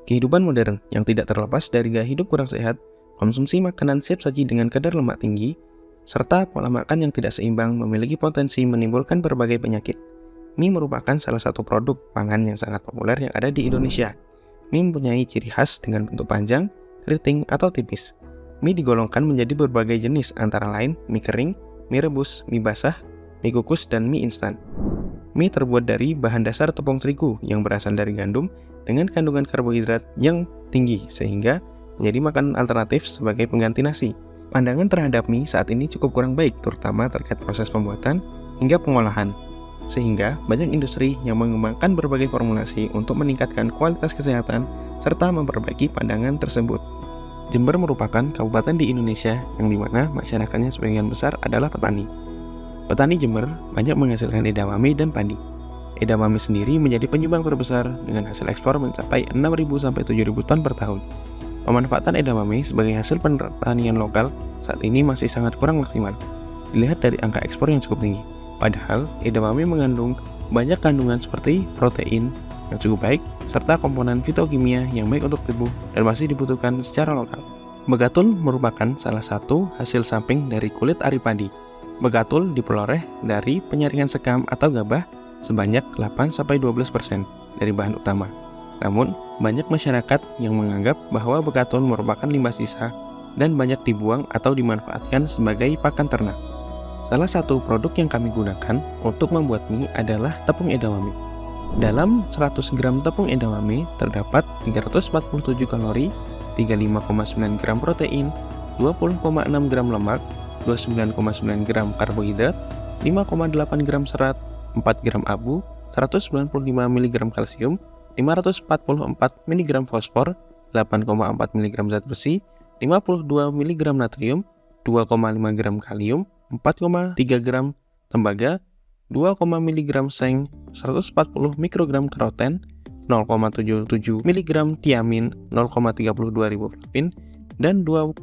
Kehidupan modern yang tidak terlepas dari gaya hidup kurang sehat, konsumsi makanan siap saji dengan kadar lemak tinggi, serta pola makan yang tidak seimbang memiliki potensi menimbulkan berbagai penyakit. Mie merupakan salah satu produk pangan yang sangat populer yang ada di Indonesia. Mie mempunyai ciri khas dengan bentuk panjang, keriting, atau tipis. Mie digolongkan menjadi berbagai jenis antara lain mie kering, mie rebus, mie basah, mie kukus, dan mie instan. Mie terbuat dari bahan dasar tepung terigu yang berasal dari gandum dengan kandungan karbohidrat yang tinggi sehingga menjadi makanan alternatif sebagai pengganti nasi. Pandangan terhadap mie saat ini cukup kurang baik, terutama terkait proses pembuatan hingga pengolahan. Sehingga banyak industri yang mengembangkan berbagai formulasi untuk meningkatkan kualitas kesehatan serta memperbaiki pandangan tersebut. Jember merupakan kabupaten di Indonesia yang dimana masyarakatnya sebagian besar adalah petani. Petani Jember banyak menghasilkan edamame dan padi. Edamame sendiri menjadi penyumbang terbesar dengan hasil ekspor mencapai 6.000 sampai 7.000 ton per tahun. Pemanfaatan edamame sebagai hasil pertanian lokal saat ini masih sangat kurang maksimal. Dilihat dari angka ekspor yang cukup tinggi. Padahal edamame mengandung banyak kandungan seperti protein yang cukup baik serta komponen fitokimia yang baik untuk tubuh dan masih dibutuhkan secara lokal. Begatul merupakan salah satu hasil samping dari kulit ari padi. Begatul diperoleh dari penyaringan sekam atau gabah sebanyak 8-12% dari bahan utama. Namun, banyak masyarakat yang menganggap bahwa begatul merupakan limbah sisa dan banyak dibuang atau dimanfaatkan sebagai pakan ternak. Salah satu produk yang kami gunakan untuk membuat mie adalah tepung edamame. Dalam 100 gram tepung edamame terdapat 347 kalori, 35,9 gram protein, 20,6 gram lemak, 29,9 gram karbohidrat, 5,8 gram serat, 4 gram abu, 195 mg kalsium, 544 mg fosfor, 8,4 mg zat besi, 52 mg natrium, 2,5 gram kalium, 4,3 gram tembaga, 2, mg seng, 140 mikrogram karoten, 0,77 mg tiamin, 0,32 riboflavin, dan 2,1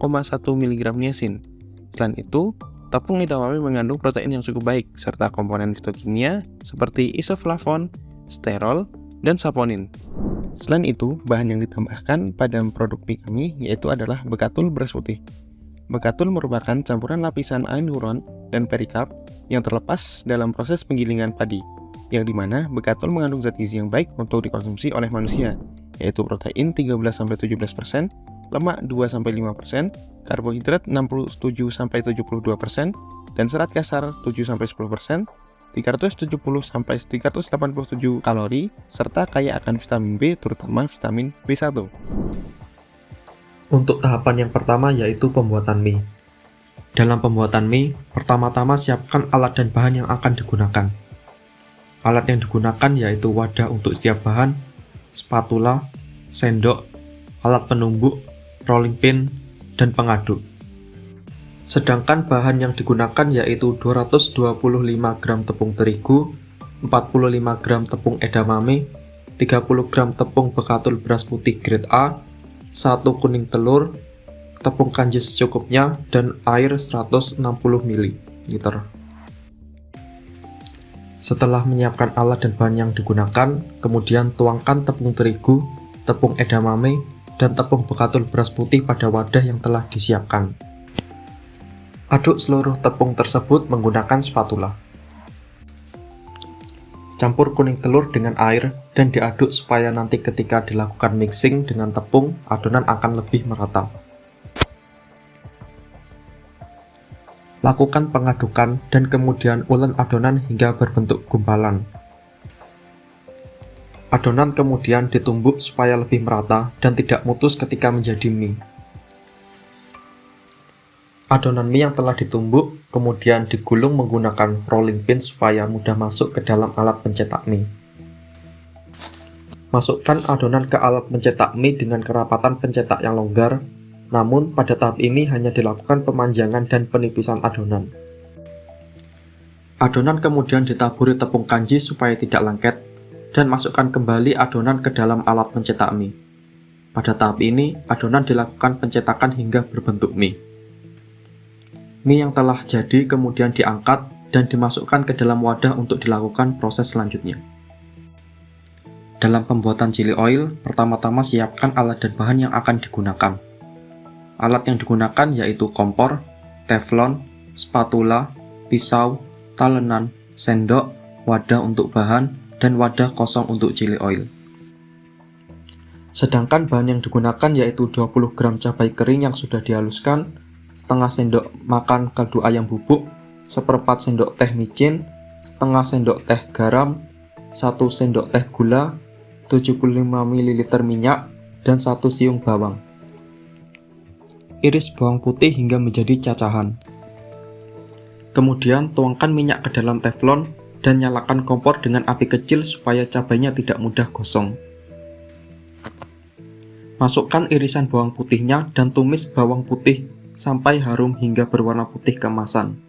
mg niacin. Selain itu, tepung edamame mengandung protein yang cukup baik serta komponen fitokimia seperti isoflavon, sterol, dan saponin. Selain itu, bahan yang ditambahkan pada produk mie kami yaitu adalah begatul beras putih. Begatul merupakan campuran lapisan ainuron dan perikarp yang terlepas dalam proses penggilingan padi, yang dimana begatul mengandung zat gizi yang baik untuk dikonsumsi oleh manusia, yaitu protein 13-17%, lemak 2-5%, karbohidrat 67-72%, dan serat kasar 7-10%, 370-387 kalori, serta kaya akan vitamin B, terutama vitamin B1. Untuk tahapan yang pertama yaitu pembuatan mie. Dalam pembuatan mie, pertama-tama siapkan alat dan bahan yang akan digunakan. Alat yang digunakan yaitu wadah untuk setiap bahan, spatula, sendok, alat penumbuk, rolling pin, dan pengaduk. Sedangkan bahan yang digunakan yaitu 225 gram tepung terigu, 45 gram tepung edamame, 30 gram tepung begatul beras putih grade A, 1 kuning telur, tepung kanji secukupnya, dan air 160 ml. Setelah menyiapkan alat dan bahan yang digunakan, kemudian tuangkan tepung terigu, tepung edamame, dan tepung begatul beras putih pada wadah yang telah disiapkan. Aduk seluruh tepung tersebut menggunakan spatula. Campur kuning telur dengan air dan diaduk supaya nanti ketika dilakukan mixing dengan tepung, adonan akan lebih merata. Lakukan pengadukan dan kemudian ulen adonan hingga berbentuk gumpalan. Adonan kemudian ditumbuk supaya lebih merata dan tidak mutus ketika menjadi mie. Adonan mie yang telah ditumbuk kemudian digulung menggunakan rolling pin supaya mudah masuk ke dalam alat pencetak mie. Masukkan adonan ke alat pencetak mie dengan kerapatan pencetak yang longgar, namun pada tahap ini hanya dilakukan pemanjangan dan penipisan adonan. Adonan kemudian ditaburi tepung kanji supaya tidak lengket, dan masukkan kembali adonan ke dalam alat pencetak mie. Pada tahap ini, adonan dilakukan pencetakan hingga berbentuk mie. Mie yang telah jadi kemudian diangkat dan dimasukkan ke dalam wadah untuk dilakukan proses selanjutnya. Dalam pembuatan chili oil, pertama-tama siapkan alat dan bahan yang akan digunakan. Alat yang digunakan yaitu kompor, teflon, spatula, pisau, talenan, sendok, wadah untuk bahan, dan wadah kosong untuk chili oil. Sedangkan bahan yang digunakan yaitu 20 gram cabai kering yang sudah dihaluskan, setengah sendok makan kaldu ayam bubuk, seperempat sendok teh micin, setengah sendok teh garam, 1 sendok teh gula, 75 ml minyak, dan 1 siung bawang. Iris bawang putih hingga menjadi cacahan. Kemudian tuangkan minyak ke dalam teflon dan nyalakan kompor dengan api kecil supaya cabainya tidak mudah gosong. Masukkan irisan bawang putihnya dan tumis bawang putih sampai harum hingga berwarna putih keemasan.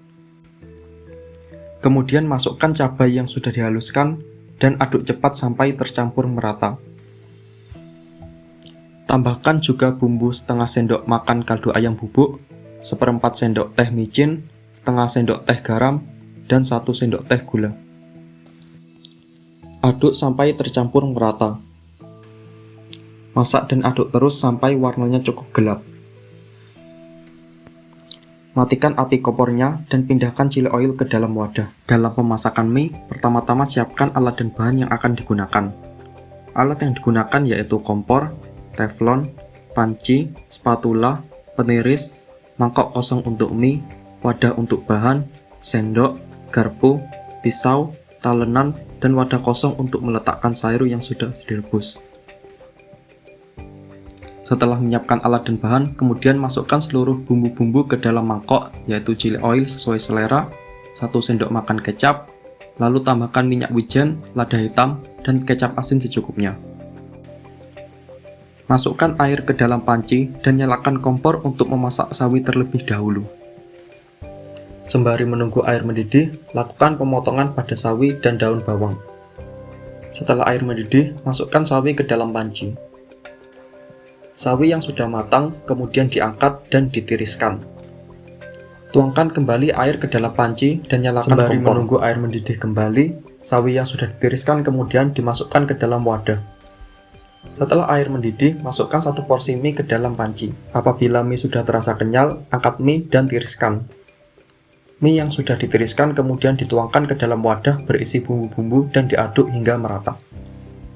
Kemudian masukkan cabai yang sudah dihaluskan dan aduk cepat sampai tercampur merata. Tambahkan juga bumbu setengah sendok makan kaldu ayam bubuk, seperempat sendok teh micin, setengah sendok teh garam, dan 1 sendok teh gula. Aduk sampai tercampur merata. Masak dan aduk terus sampai warnanya cukup gelap. Matikan api kompornya dan pindahkan chili oil ke dalam wadah. Dalam pemasakan mie, pertama-tama siapkan alat dan bahan yang akan digunakan. Alat yang digunakan yaitu kompor, teflon, panci, spatula, peniris, mangkok kosong untuk mie, wadah untuk bahan, sendok, garpu, pisau, talenan, dan wadah kosong untuk meletakkan sayur yang sudah direbus. Setelah menyiapkan alat dan bahan, kemudian masukkan seluruh bumbu-bumbu ke dalam mangkok, yaitu chili oil sesuai selera, 1 sendok makan kecap, lalu tambahkan minyak wijen, lada hitam, dan kecap asin secukupnya. Masukkan air ke dalam panci dan nyalakan kompor untuk memasak sawi terlebih dahulu. Sembari menunggu air mendidih, lakukan pemotongan pada sawi dan daun bawang. Setelah air mendidih, masukkan sawi ke dalam panci. Sawi yang sudah matang kemudian diangkat dan ditiriskan. Tuangkan kembali air ke dalam panci dan nyalakan kompor. Sembari menunggu air mendidih kembali, sawi yang sudah ditiriskan kemudian dimasukkan ke dalam wadah. Setelah air mendidih, masukkan 1 porsi mie ke dalam panci. Apabila mie sudah terasa kenyal, angkat mie dan tiriskan. Mie yang sudah ditiriskan kemudian dituangkan ke dalam wadah berisi bumbu-bumbu dan diaduk hingga merata.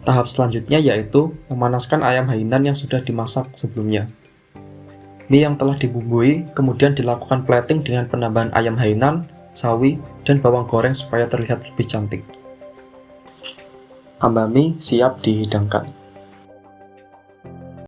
Tahap selanjutnya yaitu memanaskan ayam hainan yang sudah dimasak sebelumnya. Mie yang telah dibumbui kemudian dilakukan plating dengan penambahan ayam hainan, sawi, dan bawang goreng supaya terlihat lebih cantik. Hamba mie siap dihidangkan.